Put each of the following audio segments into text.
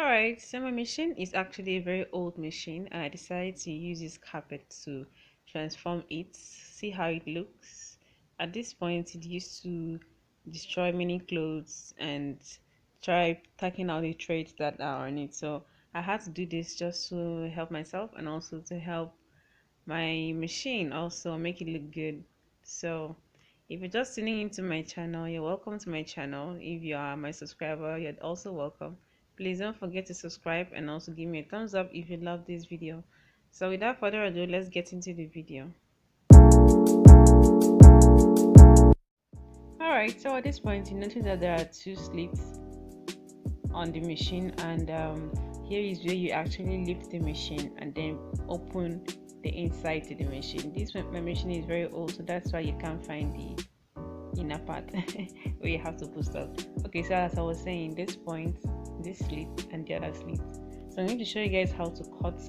Alright, so my machine is actually a very old machine and I decided to use this carpet to transform it, see how it looks. At this point, it used to destroy many clothes and try taking out the threads that are on it. So I had to do this just to help myself and also to help my machine also make it look good. So if you're just tuning into my channel, you're welcome to my channel. If you are my subscriber, you're also welcome. Please don't forget to subscribe and also give me a thumbs up if you love this video. So without further ado, let's get into the video. Alright, so at this point you notice that there are two slits on the machine, and here is where you actually lift the machine and then open the inside to the machine. This my machine is very old, so that's why you can't find the inner part where you have to put stuff. Okay, so as I was saying, this point, this slit and the other slit. So I'm going to show you guys how to cut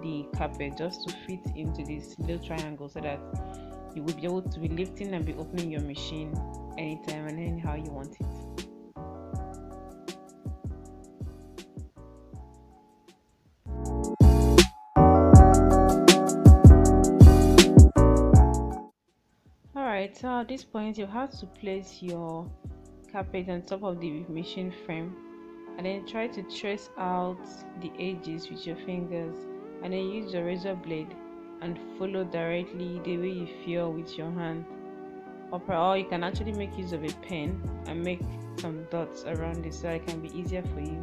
the carpet just to fit into this little triangle so that you will be able to be lifting and be opening your machine anytime and anyhow you want it. Alright, so at this point you have to place your carpet on top of the machine frame and then try to trace out the edges with your fingers and then use your razor blade and follow directly the way you feel with your hand. Or you can actually make use of a pen and make some dots around it so it can be easier for you.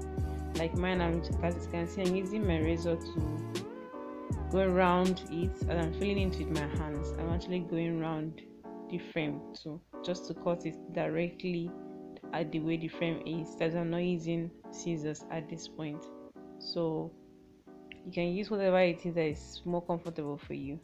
Like mine, as you can see, I'm using my razor to go around it and I'm filling it with my hands. I'm actually going around the frame too, just to cut it directly at the way the frame is, that I'm not using scissors at this point. So you can use whatever it is that is more comfortable for you.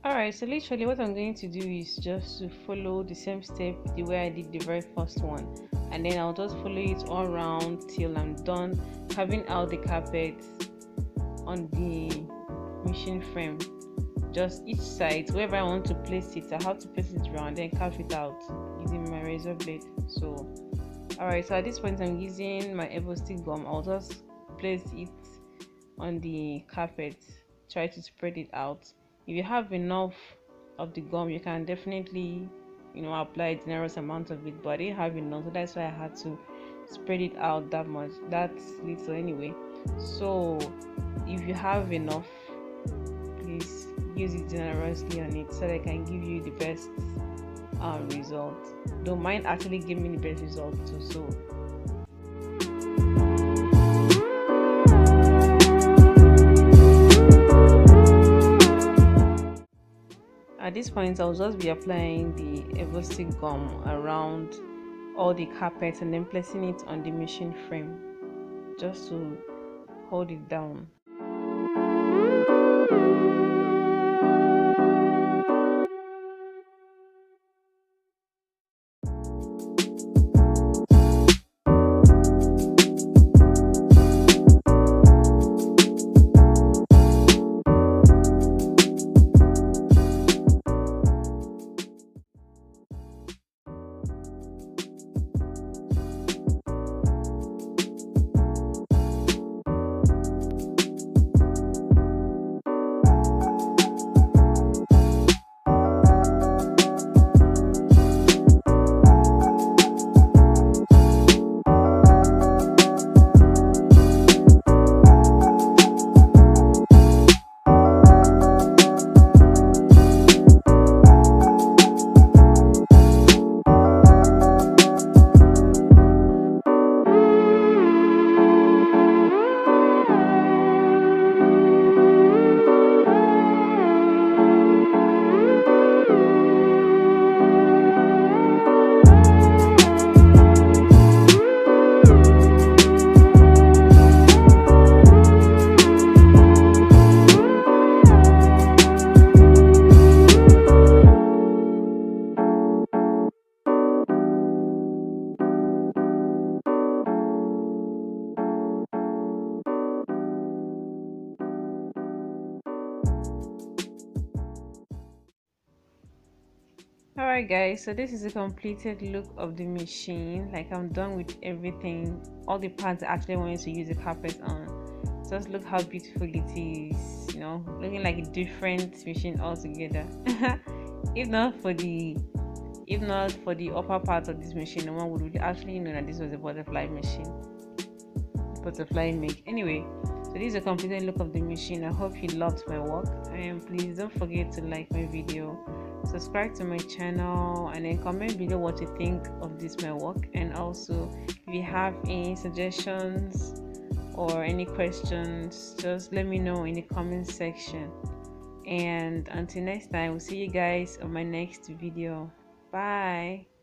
Alright, so literally what I'm going to do is just to follow the same step the way I did the very first one, and then I'll just follow it all around till I'm done carving out the carpet on the machine frame. Just each side, wherever I want to place it, I have to place it around, then carve it out using my razor blade. So alright, so at this point I'm using my Evostic Gum. I'll just place it on the carpet, try to spread it out. If you have enough of the gum, you can definitely apply a generous amount of it, but I didn't have enough, so that's why I had to spread it out that much, that's little anyway. So if you have enough, please use it generously on it so that I can give you the best result. Though mine actually gave me the best result too. So at this point, I'll just be applying the Evostic Gum around all the carpets and then placing it on the machine frame just to hold it down. Alright guys, so this is a completed look of the machine. Like, I'm done with everything, all the parts I actually wanted to use the carpet on. Just look how beautiful it is, you know, looking like a different machine altogether. if not for the if not for the upper part of this machine, no one would actually know that this was a butterfly machine, butterfly make. Anyway, so this is a completed look of the machine. I hope you loved my work, and please don't forget to like my video, subscribe to my channel, and then comment below what you think of this my work. And also, if you have any suggestions or any questions, just let me know in the comment section. And until next time, we'll see you guys on my next video. Bye.